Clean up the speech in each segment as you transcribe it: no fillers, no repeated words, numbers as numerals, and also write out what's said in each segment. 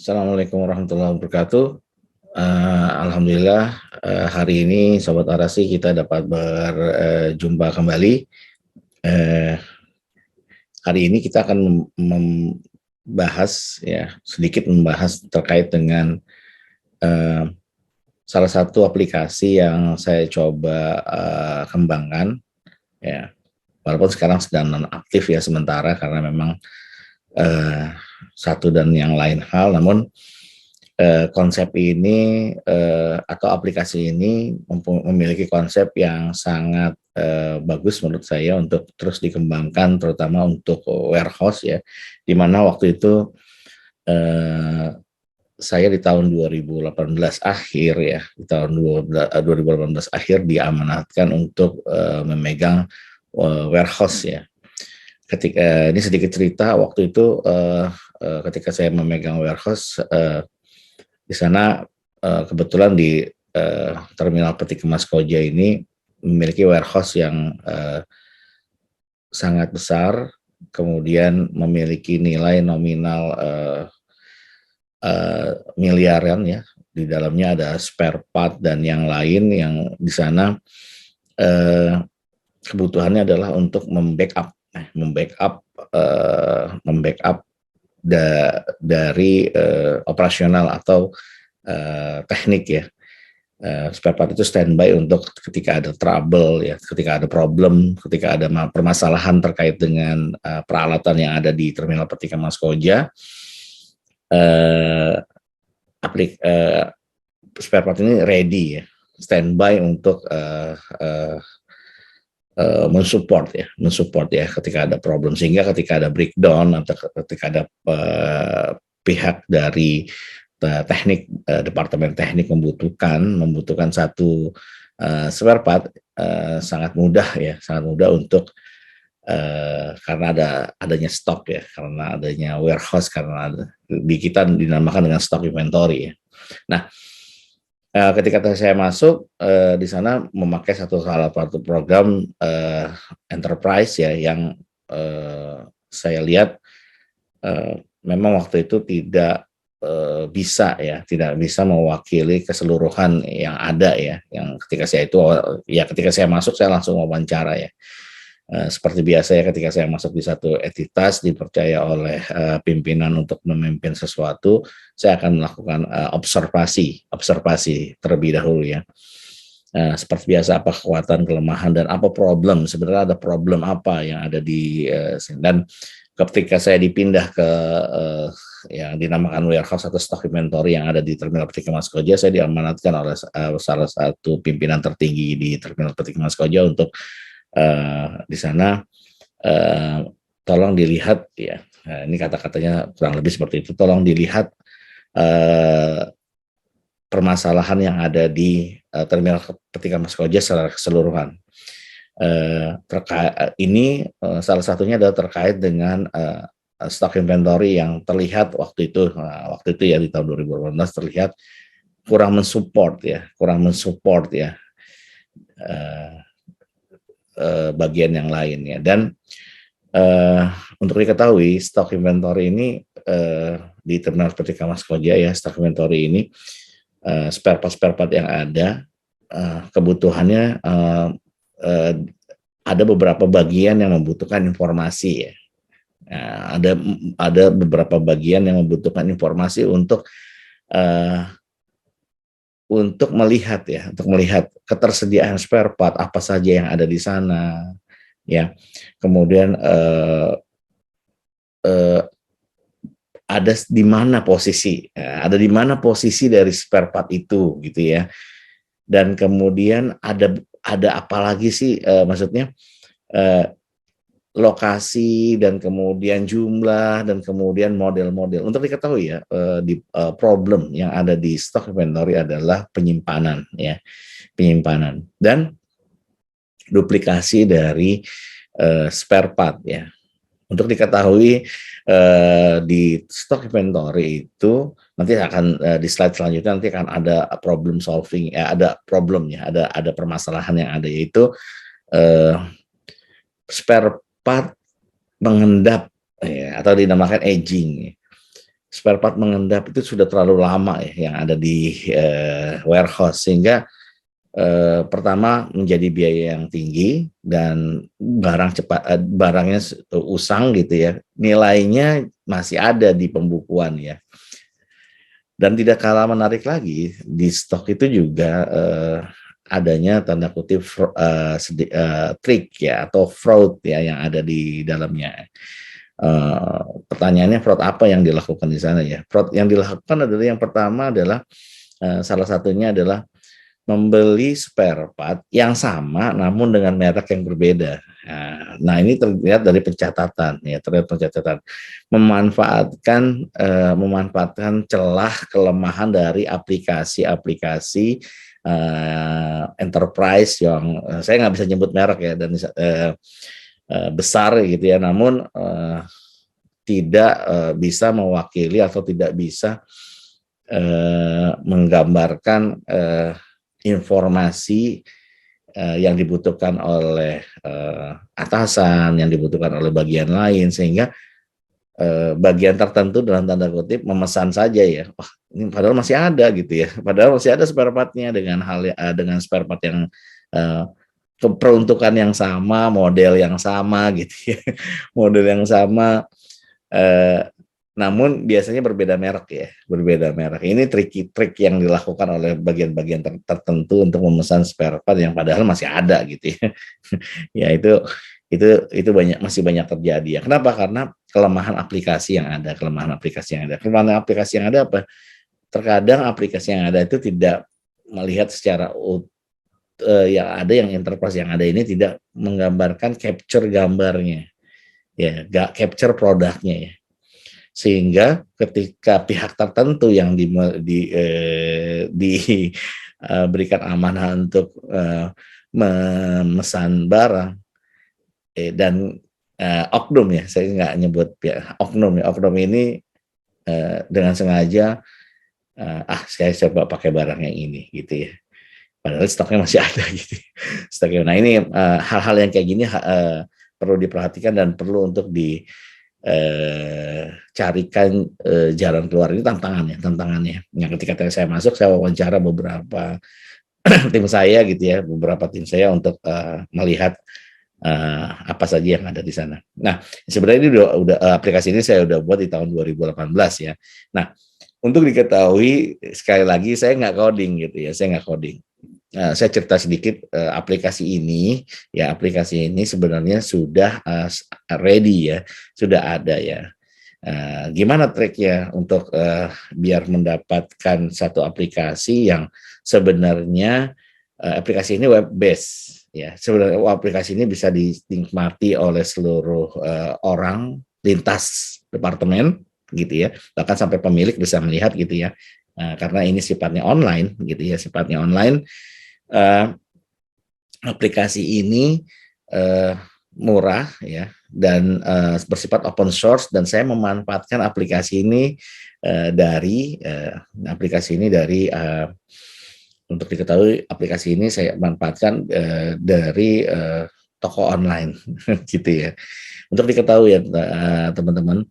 Assalamualaikum warahmatullahi wabarakatuh. Alhamdulillah hari ini Sobat Arasi kita dapat berjumpa kembali. Hari ini kita akan sedikit membahas terkait dengan salah satu aplikasi yang saya coba kembangkan. Ya, walaupun sekarang sedang non-aktif ya sementara karena memang satu dan yang lain hal, namun konsep ini atau aplikasi ini memiliki konsep yang sangat bagus menurut saya untuk terus dikembangkan, terutama untuk warehouse ya, di mana waktu itu saya di tahun 2018 akhir ya, di tahun 2018 akhir diamanatkan untuk memegang warehouse ya. Ketika ini sedikit cerita, waktu itu ketika saya memegang warehouse, di sana kebetulan di terminal peti kemas Koja ini memiliki warehouse yang sangat besar, kemudian memiliki nilai nominal miliaran ya. Di dalamnya ada spare part dan yang lain yang di sana kebutuhannya adalah untuk membackup dari operasional atau teknik ya. Spare part itu standby untuk ketika ada trouble ya, ketika ada problem, ketika ada permasalahan terkait dengan peralatan yang ada di terminal peti kemas Koja. Spare part ini ready ya, standby untuk mensupport ya ketika ada problem, sehingga ketika ada breakdown atau ketika ada pihak dari departemen teknik membutuhkan satu spare part, sangat mudah untuk karena adanya stok ya, karena adanya warehouse, karena di kita dinamakan dengan stock inventory ya. Nah, ketika saya masuk di sana memakai salah satu program enterprise ya, yang saya lihat memang waktu itu tidak bisa mewakili keseluruhan yang ada ya. Yang ketika saya masuk saya langsung wawancara ya. Seperti biasa ya, ketika saya masuk di satu entitas dipercaya oleh pimpinan untuk memimpin sesuatu, saya akan melakukan observasi terlebih dahulu ya. Seperti biasa, apa kekuatan, kelemahan, dan apa problem, sebenarnya ada problem apa yang ada di sini. Dan ketika saya dipindah ke yang dinamakan warehouse atau stock inventory yang ada di terminal peti kemas Koja, saya diamanatkan oleh salah satu pimpinan tertinggi di terminal peti kemas Koja untuk di sana tolong dilihat ya, ini kata-katanya kurang lebih seperti itu, tolong dilihat permasalahan yang ada di terminal peti kemas Koja secara keseluruhan. Ini salah satunya adalah terkait dengan stock inventory yang terlihat waktu itu ya, di tahun 2018 terlihat kurang mensupport ya bagian yang lain ya. Dan untuk diketahui, stock inventory ini di terminal peti kemas Koja ya, stock inventory ini spare part yang ada, kebutuhannya ada beberapa bagian yang membutuhkan informasi ya. Ada beberapa bagian yang membutuhkan informasi untuk melihat ketersediaan spare part apa saja yang ada di sana ya. Kemudian ada di mana posisi dari spare part itu gitu ya. Dan kemudian ada apa lagi sih, maksudnya lokasi, dan kemudian jumlah, dan kemudian model-model. Untuk diketahui ya, problem yang ada di stock inventory adalah penyimpanan dan duplikasi dari spare part ya. Untuk diketahui, di stock inventory itu nanti akan di slide selanjutnya nanti akan ada problem solving ya, ada permasalahan yang ada, yaitu spare part mengendap ya, atau dinamakan aging. spare part mengendap itu sudah terlalu lama ya yang ada di warehouse, sehingga pertama menjadi biaya yang tinggi dan barangnya usang gitu ya, nilainya masih ada di pembukuan ya. Dan tidak kalah menarik lagi, di stok itu juga adanya tanda kutip trik ya atau fraud ya yang ada di dalamnya. Pertanyaannya, fraud apa yang dilakukan di sana ya? Fraud yang dilakukan adalah, yang pertama adalah salah satunya adalah membeli spare part yang sama namun dengan merek yang berbeda. Nah, ini terlihat dari pencatatan ya, memanfaatkan celah kelemahan dari aplikasi-aplikasi enterprise yang saya nggak bisa nyebut merek ya, dan besar gitu ya, namun tidak bisa mewakili atau tidak bisa menggambarkan informasi yang dibutuhkan oleh atasan, yang dibutuhkan oleh bagian lain, sehingga bagian tertentu dalam tanda kutip memesan saja ya, wah ini padahal masih ada gitu ya, padahal masih ada spare partnya dengan spare part yang keperuntukan yang sama, model yang sama gitu ya, model yang sama, namun biasanya berbeda merek ya, berbeda merek. Ini trik yang dilakukan oleh bagian-bagian tertentu untuk memesan spare part yang padahal masih ada gitu ya. Ya itu masih banyak terjadi ya. Kenapa? Karena kelemahan aplikasi yang ada, kelemahan aplikasi yang ada apa? Terkadang aplikasi yang ada itu tidak melihat secara yang enterprise yang ada ini tidak menggambarkan capture gambarnya, ya, gak capture produknya ya. Sehingga ketika pihak tertentu yang diberikan amanah untuk memesan barang dan oknum ya, saya nggak nyebut ya, oknum ini dengan sengaja saya coba pakai barang yang ini gitu ya, padahal stoknya masih ada gitu stoknya. Nah, ini hal-hal yang kayak gini perlu diperhatikan dan perlu untuk carikan jalan keluar. Ini tantangannya. Yang ketika saya masuk, saya wawancara beberapa tim saya gitu ya, beberapa tim saya untuk melihat apa saja yang ada di sana. Nah, sebenarnya ini udah aplikasi ini saya udah buat di tahun 2018 ya. Nah, untuk diketahui sekali lagi, saya nggak coding gitu ya, saya nggak coding. Saya cerita sedikit, aplikasi ini sebenarnya sudah ready ya, sudah ada ya. Gimana triknya untuk biar mendapatkan satu aplikasi yang sebenarnya aplikasi ini web based ya. Sebenarnya aplikasi ini bisa dinikmati oleh seluruh orang lintas departemen gitu ya, bahkan sampai pemilik bisa melihat gitu ya. Karena ini sifatnya online gitu ya, aplikasi ini murah ya, dan bersifat open source, dan saya memanfaatkan aplikasi ini untuk diketahui, aplikasi ini saya manfaatkan dari toko online gitu ya. Untuk diketahui ya teman-teman,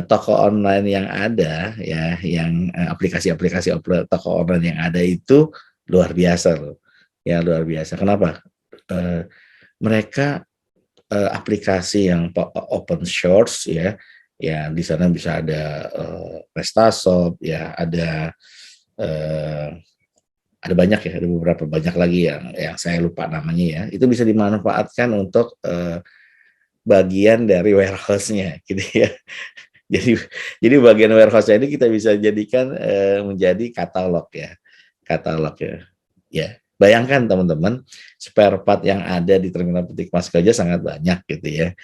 toko online yang ada ya, yang aplikasi-aplikasi toko online yang ada itu luar biasa loh. Ya, luar biasa. Kenapa? Mereka aplikasi yang open source ya, di sana bisa ada PrestaShop ya, ada banyak ya, ada beberapa banyak lagi yang saya lupa namanya ya. Itu bisa dimanfaatkan untuk bagian dari warehouse-nya gitu ya. Jadi bagian warehouse ini kita bisa jadikan menjadi katalog ya. Ya, bayangkan teman-teman, spare part yang ada di terminal petik Mas aja sangat banyak gitu ya.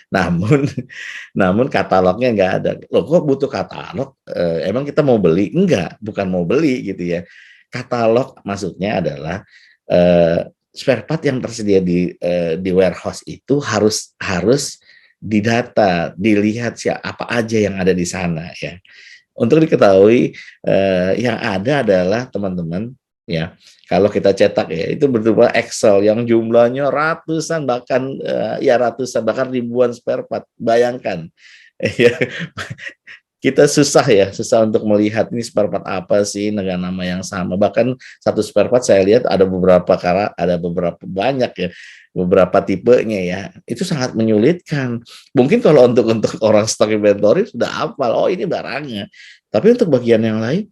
Namun katalognya nggak ada. Loh, kok butuh katalog? Emang kita mau beli? Enggak, bukan mau beli gitu ya. Katalog maksudnya adalah spare part yang tersedia di warehouse itu harus didata, dilihat apa aja yang ada di sana ya. Untuk diketahui, yang ada adalah teman-teman ya, kalau kita cetak ya, itu berupa Excel yang jumlahnya ratusan bahkan ribuan spare part. Bayangkan ya, kita susah untuk melihat ini spare part apa sih dengan nama yang sama. Bahkan satu spare part saya lihat ada beberapa banyak ya, beberapa tipenya ya. Itu sangat menyulitkan. Mungkin kalau untuk orang stock inventory sudah hafal, oh ini barangnya. Tapi untuk bagian yang lain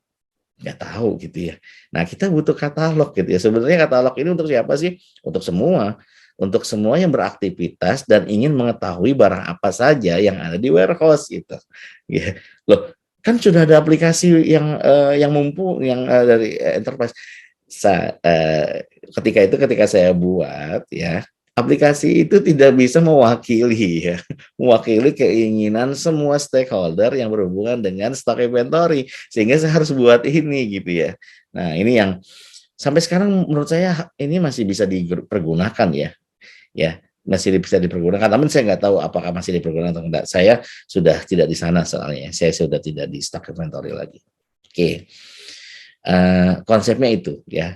nggak tahu gitu ya. Nah, kita butuh katalog gitu ya. Sebenarnya katalog ini untuk siapa sih? Untuk semua yang beraktivitas dan ingin mengetahui barang apa saja yang ada di warehouse gitu. Ya. Loh, kan sudah ada aplikasi yang mumpuni yang dari enterprise. Ketika saya buat ya, aplikasi itu tidak bisa mewakili keinginan semua stakeholder yang berhubungan dengan stock inventory, sehingga saya harus buat ini gitu ya. Nah, ini yang sampai sekarang menurut saya ini masih bisa dipergunakan ya masih bisa dipergunakan. Namun saya nggak tahu apakah masih dipergunakan atau tidak. Saya sudah tidak di sana soalnya. Saya sudah tidak di stock inventory lagi. Oke. Konsepnya itu ya,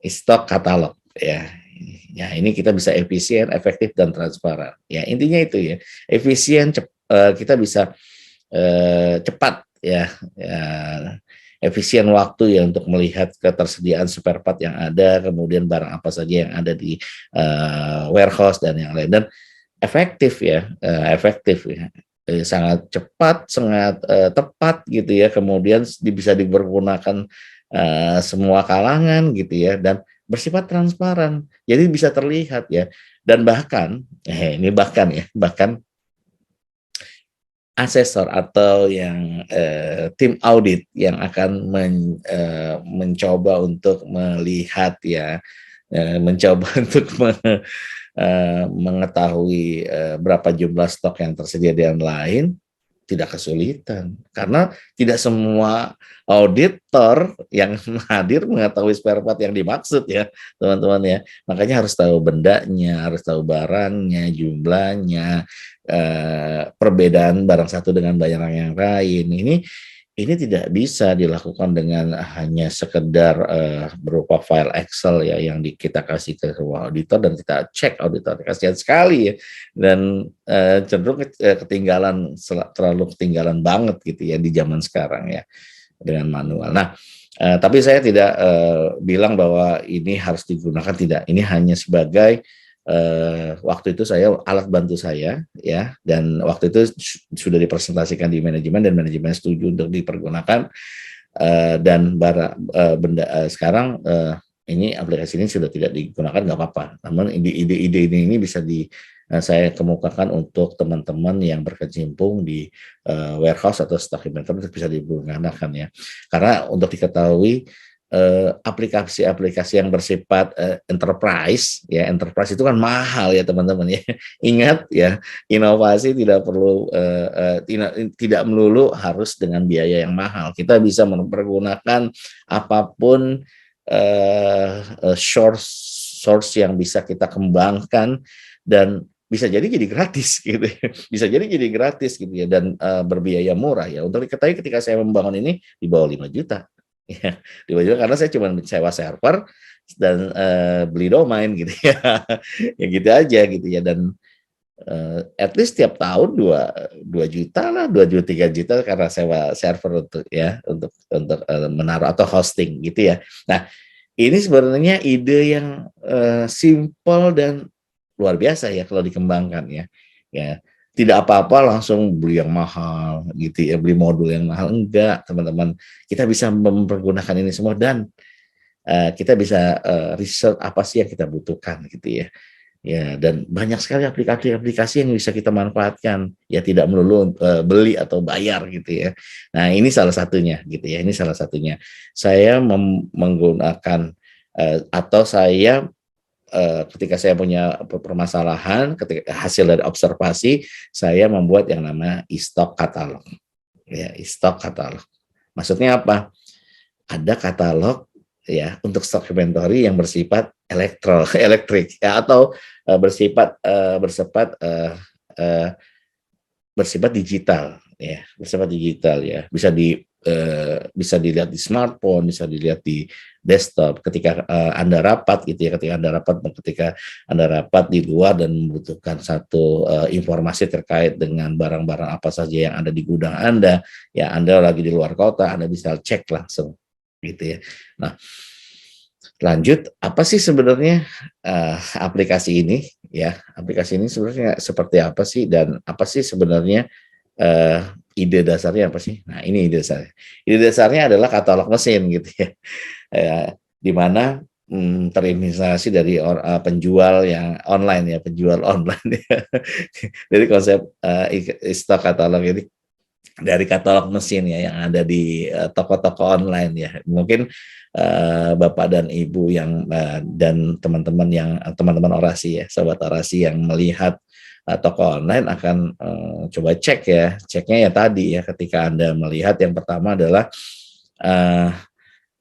stok katalog ya. Ya, ini kita bisa efisien, efektif dan transparan. Ya, intinya itu ya. Efisien, kita bisa cepat ya, efisien waktu ya untuk melihat ketersediaan spare part yang ada, kemudian barang apa saja yang ada di warehouse dan yang lain, dan efektif ya, sangat cepat, sangat tepat gitu ya, kemudian bisa dipergunakan semua kalangan gitu ya, dan bersifat transparan, jadi bisa terlihat ya, dan bahkan bahkan asesor atau yang tim audit yang akan mencoba untuk melihat ya, mencoba untuk mengetahui berapa jumlah stok yang tersedia dan lain, tidak kesulitan, karena tidak semua auditor yang hadir mengetahui spare part yang dimaksud ya teman-teman ya. Makanya harus tahu bendanya, harus tahu barangnya, jumlahnya, perbedaan barang satu dengan barang yang lain. Ini tidak bisa dilakukan dengan hanya sekedar berupa file Excel ya yang kita kasih ke semua auditor dan kita cek auditor. Kasihan sekali ya, dan cenderung terlalu ketinggalan banget gitu ya di zaman sekarang ya dengan manual. Nah, tapi saya tidak bilang bahwa ini harus digunakan, tidak. Ini hanya sebagai waktu itu alat bantu saya ya, dan waktu itu sudah dipresentasikan di manajemen dan manajemen setuju untuk dipergunakan, dan sekarang ini aplikasi ini sudah tidak digunakan, nggak apa-apa. Namun ide-ide ini bisa saya kemukakan untuk teman-teman yang berkecimpung di warehouse atau stock inventory bisa digunakan ya, karena untuk diketahui aplikasi-aplikasi yang bersifat enterprise itu kan mahal ya teman-teman ya. Ingat ya, inovasi tidak melulu harus dengan biaya yang mahal. Kita bisa mempergunakan apapun source yang bisa kita kembangkan, dan bisa jadi gratis gitu ya. Bisa jadi gratis gitu ya, dan berbiaya murah ya. Untuk diketahui, ketika saya membangun ini di bawah 5 juta. Ya, karena saya cuma sewa server dan beli domain gitu ya. Ya gitu aja gitu ya, dan at least tiap tahun 2 juta lah, 2 juta 3 juta karena sewa server untuk menaruh atau hosting gitu ya. Nah, ini sebenarnya ide yang simple dan luar biasa ya kalau dikembangkan ya. Ya, tidak apa-apa langsung beli yang mahal gitu ya, beli modul yang mahal, enggak teman-teman. Kita bisa mempergunakan ini semua, dan kita bisa riset apa sih yang kita butuhkan gitu ya. Ya, dan banyak sekali aplikasi-aplikasi yang bisa kita manfaatkan. Ya, tidak melulu beli atau bayar gitu ya. Nah, ini salah satunya gitu ya. Ini salah satunya. Saya menggunakan atau saya ketika saya punya permasalahan, ketika hasil dari observasi, saya membuat yang namanya e-stock katalog. Ya, e-stock katalog. Maksudnya apa? Ada katalog ya untuk stock inventory yang bersifat elektrik ya, atau bersifat digital ya, bisa bisa dilihat di smartphone, bisa dilihat di desktop. Ketika Anda rapat gitu ya, ketika Anda rapat di luar dan membutuhkan satu informasi terkait dengan barang-barang apa saja yang ada di gudang Anda, ya Anda lagi di luar kota, Anda bisa cek langsung gitu ya. Nah, lanjut, apa sih sebenarnya aplikasi ini? Ya, aplikasi ini sebenarnya seperti apa sih, dan apa sih sebenarnya uh, ide dasarnya apa sih? Nah, ini ide dasarnya. Ide dasarnya adalah katalog mesin gitu ya, di mana terinspirasi dari penjual yang online ya, penjual online ya. Jadi konsep stok katalog ini dari katalog mesin ya yang ada di toko-toko online ya. Mungkin Bapak dan Ibu yang dan teman-teman orasi ya, sobat orasi yang melihat toko online akan coba cek ya. Ceknya ya tadi ya, ketika Anda melihat, yang pertama adalah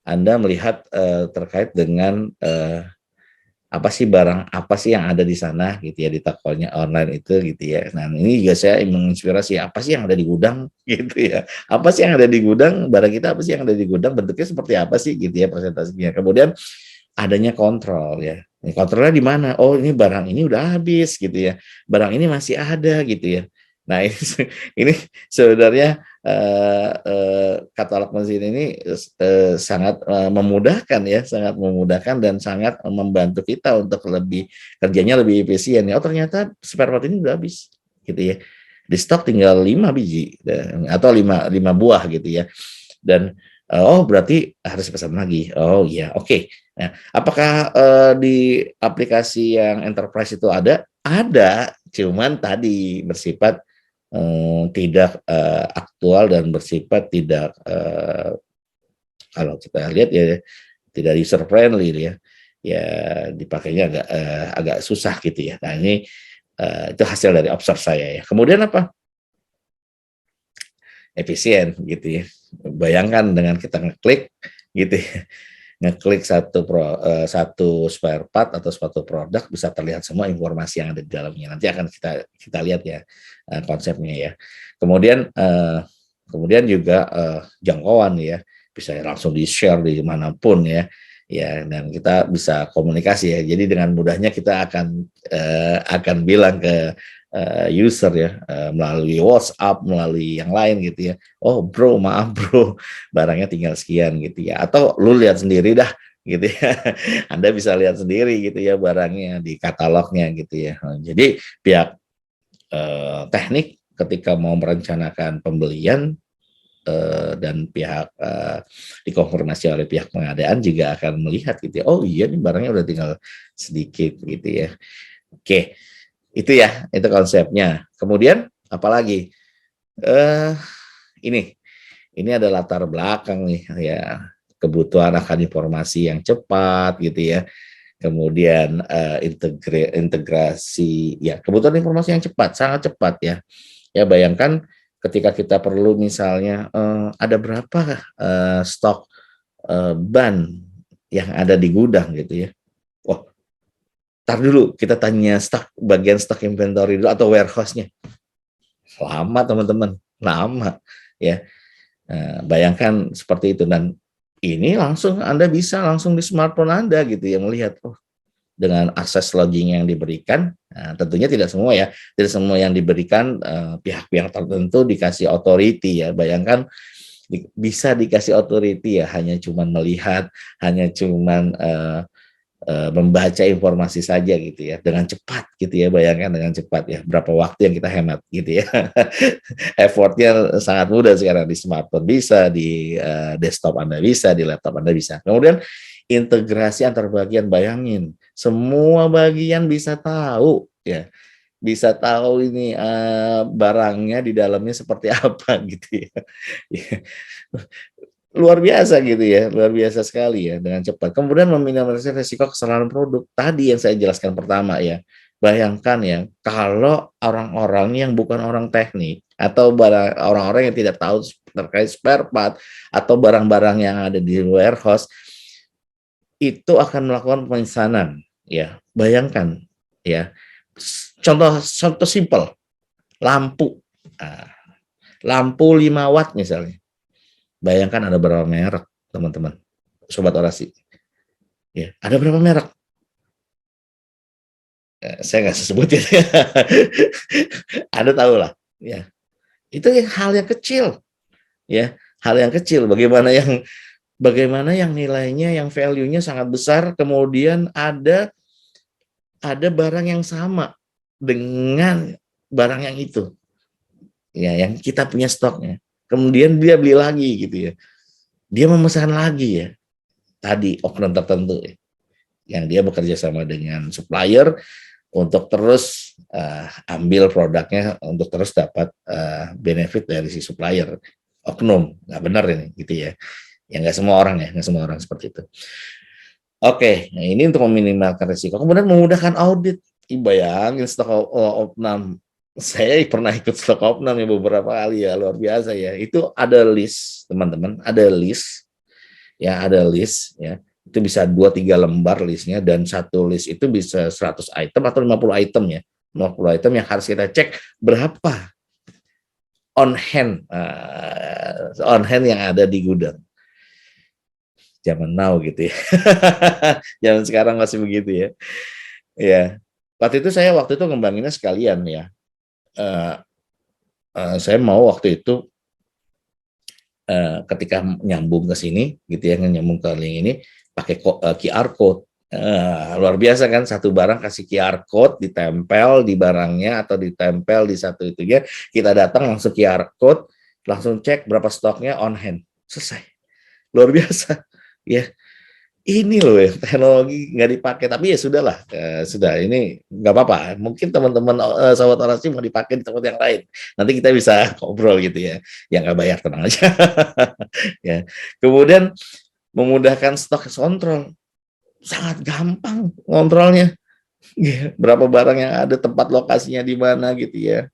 Anda melihat terkait dengan apa sih barang apa sih yang ada di sana gitu ya, di tokonya online itu gitu ya. Nah, ini juga saya menginspirasi, apa sih yang ada di gudang gitu ya. Apa sih yang ada di gudang, barang kita apa sih yang ada di gudang, bentuknya seperti apa sih gitu ya, presentasinya. Kemudian adanya kontrol ya. Ini kontrolnya di mana? Oh, ini barang ini udah habis gitu ya. Barang ini masih ada gitu ya. Nah, ini sebenarnya katalog mesin ini sangat memudahkan ya, sangat memudahkan dan sangat membantu kita untuk kerjanya lebih efisien. Oh, ternyata spare part ini udah habis gitu ya. Di stok tinggal 5 biji atau 5 buah gitu ya. Dan oh, berarti harus pesan lagi. Oh iya, oke. Nah, apakah di aplikasi yang enterprise itu ada? Ada, cuman tadi bersifat tidak aktual dan bersifat tidak kalau kita lihat ya tidak user friendly ya. Ya dipakainya agak susah gitu ya. Nah, ini itu hasil dari observe saya ya. Kemudian apa? Efisien gitu ya. Bayangkan dengan kita ngeklik gitu ya, ngeklik satu spare part atau suatu produk, bisa terlihat semua informasi yang ada di dalamnya. Nanti akan kita lihat ya konsepnya ya. Kemudian juga jangkauan ya, bisa langsung di-share di manapun ya. Ya, dan kita bisa komunikasi ya. Jadi dengan mudahnya kita akan bilang ke user ya, melalui WhatsApp, melalui yang lain gitu ya. Oh bro, maaf bro, barangnya tinggal sekian gitu ya. Atau lu lihat sendiri dah gitu ya. Anda bisa lihat sendiri gitu ya barangnya di katalognya gitu ya. Jadi pihak teknik ketika mau merencanakan pembelian dan pihak dikonfirmasi oleh pihak pengadaan juga akan melihat gitu ya. Oh iya, nih barangnya udah tinggal sedikit gitu ya. Oke, itu ya, itu konsepnya. Kemudian apalagi ini ada latar belakang nih ya, kebutuhan akan informasi yang cepat gitu ya. Kemudian integrasi ya, kebutuhan informasi yang cepat, sangat cepat ya. Ya bayangkan ketika kita perlu misalnya ada berapa stok ban yang ada di gudang gitu ya. Wah, tar dulu kita tanya bagian stok inventory dulu atau warehouse-nya. Lama teman-teman, lama ya. Bayangkan seperti itu, dan ini langsung Anda bisa langsung di smartphone Anda gitu ya, melihat dengan akses login yang diberikan. Nah, tentunya tidak semua ya, tidak semua yang diberikan pihak-pihak tertentu dikasih authority ya. Bayangkan bisa dikasih authority ya, hanya cuman melihat, hanya cuman membaca informasi saja gitu ya, dengan cepat gitu ya. Bayangkan dengan cepat ya, berapa waktu yang kita hemat gitu ya. Effortnya sangat mudah sekarang, di smartphone bisa, di desktop Anda bisa, di laptop Anda bisa. Kemudian integrasi antar bagian, bayangin semua bagian bisa tahu ya, bisa tahu ini barangnya di dalamnya seperti apa gitu ya. Luar biasa gitu ya, luar biasa sekali ya, dengan cepat. Kemudian meminimalisir risiko kesalahan produk tadi yang saya jelaskan pertama ya. Bayangkan ya, kalau orang-orang yang bukan orang teknik atau orang-orang yang tidak tahu terkait spare part atau barang-barang yang ada di warehouse itu akan melakukan pemesanan ya. Bayangkan ya. Contoh simpel, lampu. Lampu 5 watt misalnya. Bayangkan ada berapa merek, teman-teman, sobat orasi. Ya, ada berapa merek? Saya nggak sebut ya. Anda tahu lah. Ya, itu hal yang kecil. Ya, hal yang kecil. Bagaimana yang nilainya, yang value-nya sangat besar, kemudian ada barang yang sama dengan barang yang itu, ya, yang kita punya stoknya. Kemudian dia beli lagi gitu ya. Dia memesan lagi ya. Tadi oknum tertentu ya, yang dia bekerja sama dengan supplier untuk terus ambil produknya, untuk terus dapat benefit dari si supplier. Oknum, nggak benar ini gitu ya. Ya nggak semua orang ya, nggak semua orang seperti itu. Oke, nah ini untuk meminimalkan risiko. Kemudian memudahkan audit. Bayangin stok opnam. Saya pernah ikut stok opnam ya beberapa kali ya, luar biasa ya. Itu ada list, teman-teman, ada list. Ya, ada list ya. Itu bisa 2-3 lembar listnya, dan satu list itu bisa 100 item atau 50 item ya. 50 item yang harus kita cek berapa on hand yang ada di gudang. Zaman now gitu ya. Zaman sekarang masih begitu ya. Ya, waktu itu ngembanginnya sekalian ya. Saya mau waktu itu ketika nyambung ke sini gitu ya, nyambung ke link ini pakai QR code. Luar biasa kan, satu barang kasih QR code ditempel di barangnya atau ditempel di satu itunya, kita datang langsung QR code, langsung cek berapa stoknya, on hand, selesai. Luar biasa ya. Ini loh ya, teknologi nggak dipakai, tapi ya sudahlah, sudah, ini nggak apa-apa. Mungkin teman-teman sahabat orasi mau dipakai di tempat yang lain. Nanti kita bisa ngobrol gitu ya, yang nggak bayar, tenang aja. Ya. Kemudian memudahkan stok kontrol, sangat gampang kontrolnya. Ya, berapa barang yang ada, tempat lokasinya di mana gitu ya.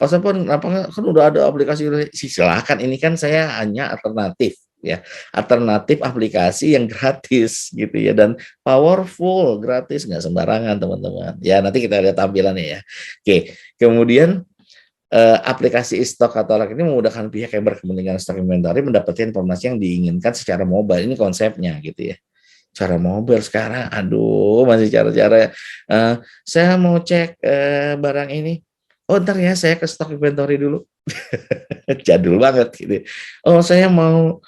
Pasapun apa kan udah ada aplikasi, silakan. Ini kan saya hanya alternatif ya, alternatif aplikasi yang gratis gitu ya, dan powerful, gratis, nggak sembarangan teman-teman ya. Nanti kita lihat tampilannya ya. Oke, kemudian aplikasi stok katalog ini memudahkan pihak yang berkepentingan stok inventory mendapatkan informasi yang diinginkan secara mobile. Ini konsepnya gitu ya, cara mobile sekarang. Aduh, masih cara-cara saya mau cek barang ini, oh ntar ya saya ke stok inventory dulu. Jadul banget gitu. Oh saya mau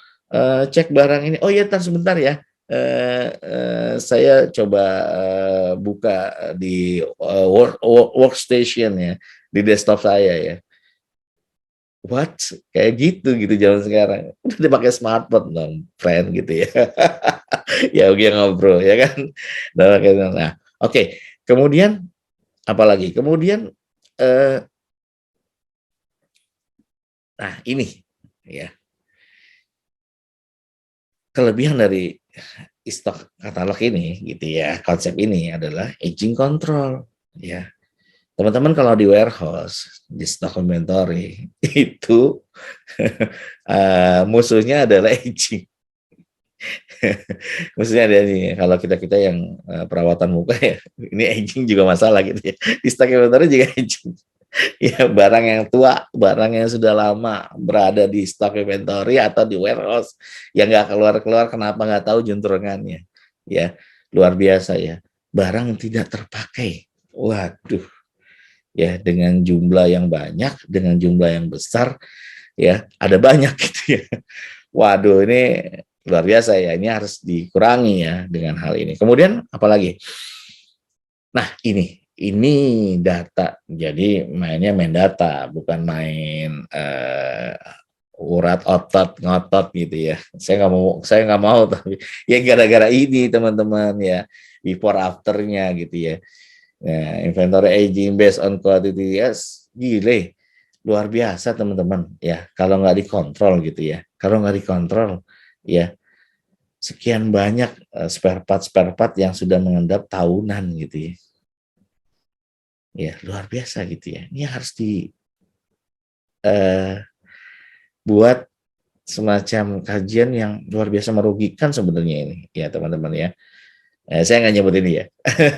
cek barang ini, oh iya ntar sebentar ya, saya coba buka di workstation ya, di desktop saya ya. What? Kayak gitu zaman sekarang. Udah dipakai smartphone dong, friend gitu ya. Ya oke, ngobrol ya kan. Nah, oke. Kemudian apalagi? Kemudian nah ini ya, kelebihan dari stok katalog ini gitu ya, konsep ini adalah aging control ya. Teman-teman kalau di warehouse, di stock inventory itu musuhnya adalah aging. Maksudnya ada nih, kalau kita yang perawatan muka ya, ini aging juga masalah gitu ya. Di stock inventory juga aging. Ya, barang yang tua, barang yang sudah lama berada di stock inventory atau di warehouse yang nggak keluar-keluar, kenapa nggak tahu juntrungannya. Ya, luar biasa ya. Barang tidak terpakai. Waduh, ya, dengan jumlah yang banyak, dengan jumlah yang besar, ya ada banyak gitu ya. Waduh, ini luar biasa ya. Ini harus dikurangi ya dengan hal ini. Kemudian apalagi? Nah, ini data. Jadi mainnya main data, bukan main urat otot ngotot gitu ya. Saya nggak mau tapi ya gara-gara ini teman-teman ya, before afternya gitu ya. Nah, inventory aging based on quantity, yes, gile, luar biasa teman-teman ya. Kalau nggak dikontrol gitu ya, kalau nggak dikontrol ya, sekian banyak spare part yang sudah mengendap tahunan gitu ya. Ya luar biasa gitu ya. Ini harus dibuat semacam kajian yang luar biasa, merugikan sebenarnya ini ya teman-teman ya. Saya nggak nyebut ini ya.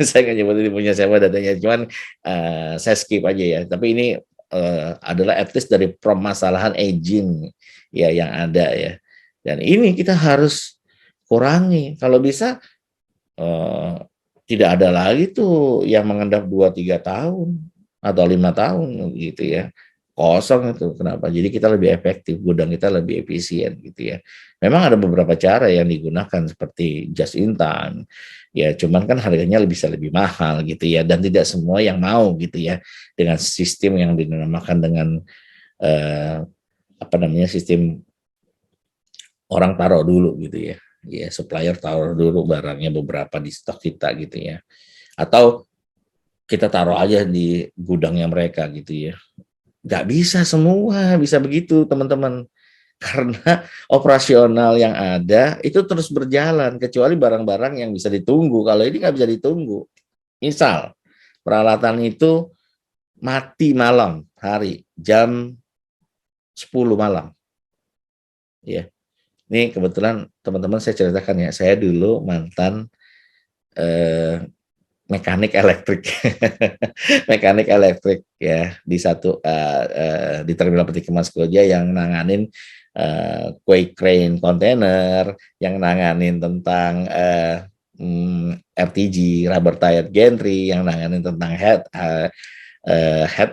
Saya nggak nyebut ini punya siapa datanya, cuman saya skip aja ya. Tapi ini adalah at least dari permasalahan aging ya yang ada ya. Dan ini kita harus kurangi. Kalau bisa tidak ada lagi tuh yang mengendap 2-3 tahun atau 5 tahun gitu ya. Kosong itu. Kenapa? Jadi kita lebih efektif, gudang kita lebih efisien gitu ya. Memang ada beberapa cara yang digunakan seperti just in time. Ya, cuman kan harganya bisa lebih mahal gitu ya, dan tidak semua yang mau gitu ya dengan sistem yang dinamakan dengan apa namanya, sistem orang taruh dulu gitu ya. Ya, supplier taruh dulu barangnya beberapa di stok kita gitu ya. Atau kita taruh aja di gudangnya mereka gitu ya. Nggak bisa semua bisa begitu teman-teman. Karena operasional yang ada itu terus berjalan, kecuali barang-barang yang bisa ditunggu. Kalau ini nggak bisa ditunggu. Misal, peralatan itu mati malam hari, jam 10 malam. Ya, ini kebetulan teman-teman saya ceritakan ya, saya dulu mantan eh, mekanik elektrik, mekanik elektrik ya di satu di terminal peti kemas Koja yang nanganin quay crane kontainer, yang nanganin tentang RTG rubber tired gantry, yang nanganin tentang head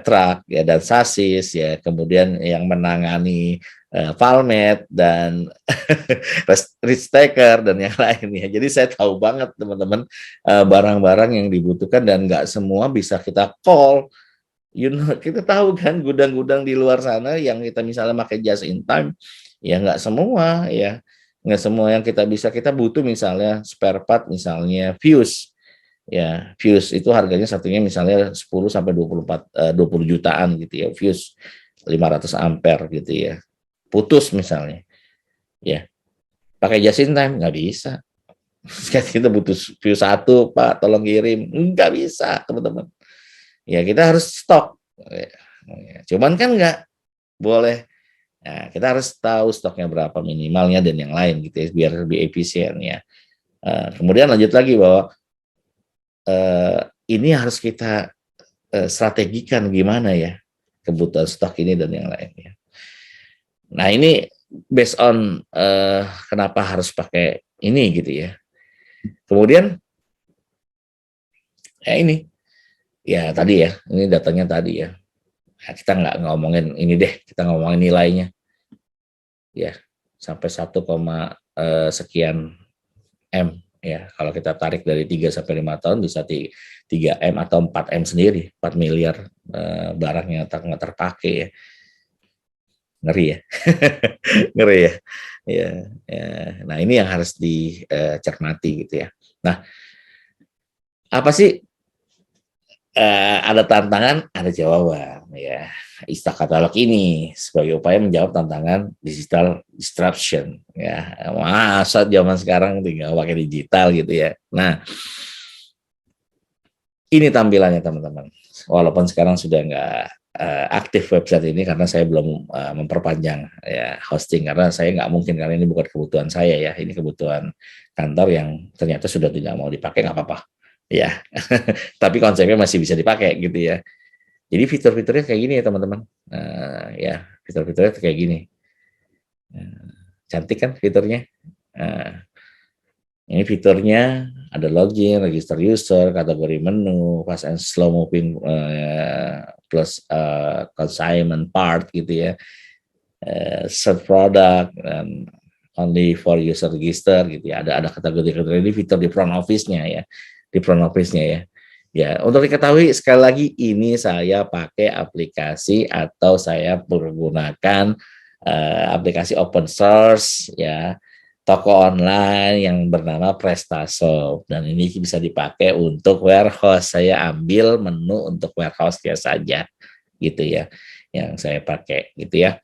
truck ya dan sasis ya, kemudian yang menangani Valmet dan risk taker dan yang lainnya. Jadi saya tahu banget teman-teman barang-barang yang dibutuhkan, dan nggak semua bisa kita call. Kita tahu kan gudang-gudang di luar sana yang kita misalnya pakai just in time, ya nggak semua ya, nggak semua yang kita bisa. Kita butuh misalnya spare part, misalnya fuse. Ya, fuse itu harganya satunya misalnya 10 sampai 20 jutaan gitu ya, fuse 500 ampere gitu ya. Putus misalnya. Ya, pakai just in time nggak bisa. Kita butuh fuse satu, Pak, tolong kirim. Nggak bisa, teman-teman. Ya, kita harus stok. Ya, cuman kan nggak boleh. Nah, kita harus tahu stoknya berapa minimalnya dan yang lain gitu ya, biar lebih efisien ya. Kemudian lanjut lagi bahwa ini harus kita strategikan gimana ya kebutuhan stok ini dan yang lainnya. Nah, ini based on kenapa harus pakai ini gitu ya. Kemudian ya ini ya tadi ya, ini datanya tadi ya. Nah, kita nggak ngomongin ini deh, kita ngomongin nilainya ya, sampai 1, sekian M ya. Kalau kita tarik dari 3 sampai 5 tahun bisa 3 M atau 4 M sendiri, 4 miliar barang yang nggak terpakai ya. Ngeri ya. Ngeri ya. Ya, ya. Nah, ini yang harus dicermati gitu ya. Nah, apa sih ada tantangan, ada jawaban ya. Istilah katalog ini sebagai upaya menjawab tantangan digital disruption ya. Masa zaman sekarang tinggal pakai digital gitu ya. Nah, ini tampilannya teman-teman. Walaupun sekarang sudah nggak aktif website ini karena saya belum memperpanjang ya hosting, karena saya nggak mungkin, karena ini bukan kebutuhan saya ya, ini kebutuhan kantor yang ternyata sudah tidak mau dipakai, nggak apa-apa ya. Tapi konsepnya masih bisa dipakai gitu ya. Jadi fitur-fiturnya kayak gini ya teman-teman. Ya, fitur-fiturnya kayak gini. Cantik kan fiturnya. Ini fiturnya ada login, register user, kategori menu, fast and slow moving plus consignment part gitu ya. Search product dan only for user register gitu ya. Ada kategori-kategori, ini fitur di front office-nya ya. Di front office-nya ya. Ya, untuk diketahui sekali lagi ini saya pakai aplikasi atau saya menggunakan aplikasi open source ya, toko online yang bernama PrestaShop, dan ini bisa dipakai untuk warehouse. Saya ambil menu untuk warehouse-nya saja gitu ya, yang saya pakai gitu ya.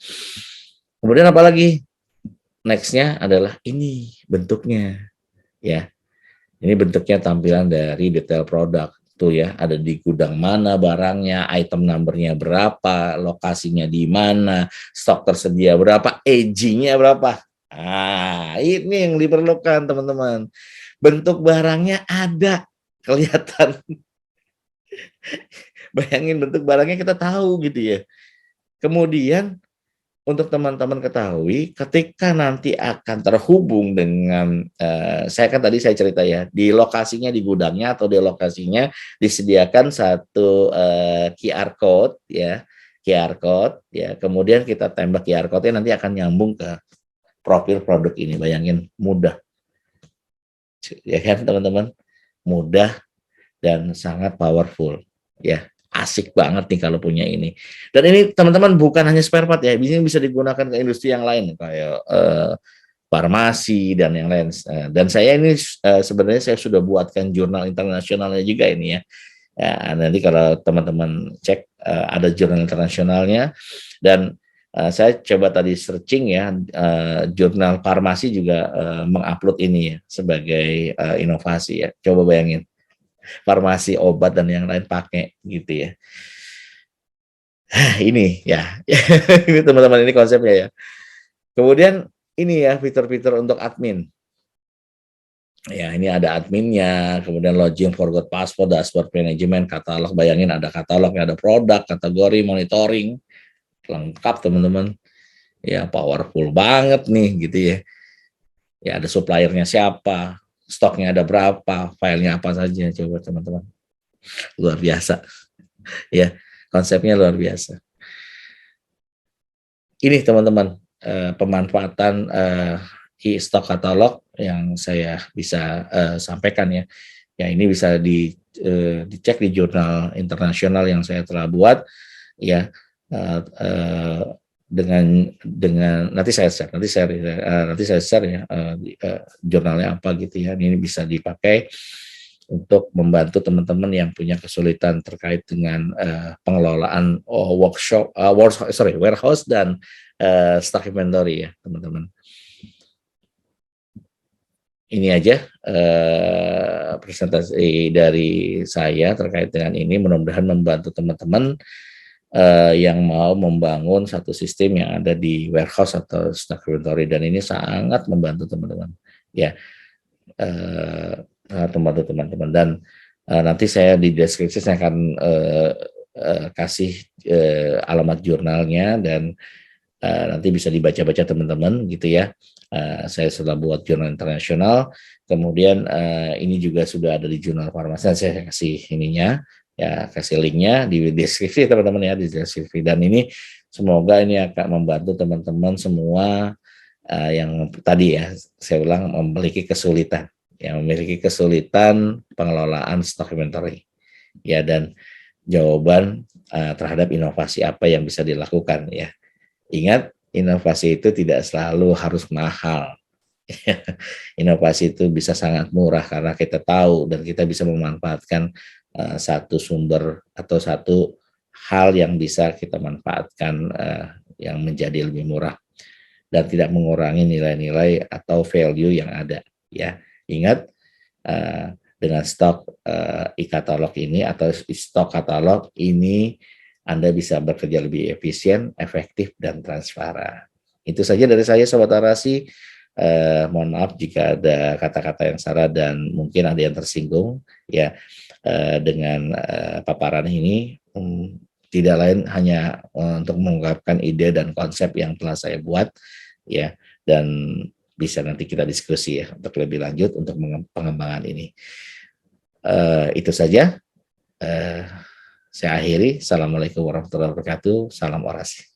Kemudian apalagi next-nya adalah ini bentuknya ya. Ini bentuknya tampilan dari detail produk tuh ya, ada di gudang mana barangnya, item number-nya berapa, lokasinya di mana, stok tersedia berapa, aging-nya berapa. Ini yang diperlukan teman-teman. Bentuk barangnya ada, kelihatan. Bayangin bentuk barangnya kita tahu gitu ya. Kemudian untuk teman-teman ketahui, ketika nanti akan terhubung dengan, saya kan tadi saya cerita ya, di lokasinya di gudangnya atau di lokasinya disediakan satu QR code ya, QR code ya, kemudian kita tembak QR code-nya nanti akan nyambung ke profil produk ini. Bayangin mudah, ya kan teman-teman, mudah dan sangat powerful ya. Asik banget nih kalau punya ini. Dan ini teman-teman bukan hanya spare part ya, ini bisa digunakan ke industri yang lain kayak farmasi dan yang lain. Dan saya ini sebenarnya saya sudah buatkan jurnal internasionalnya juga ini ya. Ya, nanti kalau teman-teman cek ada jurnal internasionalnya dan saya coba tadi searching ya, jurnal farmasi juga mengupload ini ya sebagai inovasi ya. Coba bayangin farmasi obat dan yang lain pakai gitu ya. Ini ya, ini teman-teman ini konsepnya ya. Kemudian ini ya fitur-fitur untuk admin. Ya ini ada adminnya, kemudian login, forgot password, dashboard management, katalog. Bayangin ada katalognya, ada produk, kategori, monitoring, lengkap teman-teman. Ya powerful banget nih gitu ya. Ya ada suppliernya siapa, stoknya ada berapa, filenya apa saja, coba teman-teman. Luar biasa. Ya, konsepnya luar biasa. Ini teman-teman pemanfaatan e-stock katalog yang saya bisa sampaikan ya. Ya ini bisa dicek di jurnal internasional yang saya telah buat ya, dengan nanti saya share ya jurnalnya apa gitu ya. Ini bisa dipakai untuk membantu teman-teman yang punya kesulitan terkait dengan pengelolaan warehouse dan stock inventory ya teman-teman. Ini aja presentasi dari saya terkait dengan ini, mudah-mudahan membantu teman-teman yang mau membangun satu sistem yang ada di warehouse atau stock inventory, dan ini sangat membantu teman-teman ya, membantu teman-teman. Dan nanti saya di deskripsi saya akan kasih alamat jurnalnya dan nanti bisa dibaca-baca teman-teman gitu ya. Saya sudah buat jurnal internasional, kemudian ini juga sudah ada di jurnal farmasi. Saya kasih ininya ya, kasih linknya di deskripsi teman-teman ya, di deskripsi. Dan ini semoga ini akan membantu teman-teman semua yang tadi ya saya ulang memiliki kesulitan pengelolaan stock inventory ya, dan jawaban terhadap inovasi apa yang bisa dilakukan ya. Ingat, inovasi itu tidak selalu harus mahal. Inovasi itu bisa sangat murah karena kita tahu dan kita bisa memanfaatkan satu sumber atau satu hal yang bisa kita manfaatkan yang menjadi lebih murah dan tidak mengurangi nilai-nilai atau value yang ada ya. Ingat, dengan stok e-katalog ini atau stok katalog ini Anda bisa bekerja lebih efisien, efektif, dan transparan. Itu saja dari saya, Sobat Arasi. Mohon maaf jika ada kata-kata yang salah dan mungkin ada yang tersinggung ya dengan paparan ini. Tidak lain hanya untuk mengungkapkan ide dan konsep yang telah saya buat ya, dan bisa nanti kita diskusi ya untuk lebih lanjut untuk pengembangan ini. Itu saja. Saya akhiri. Assalamualaikum warahmatullahi wabarakatuh. Salam orasi.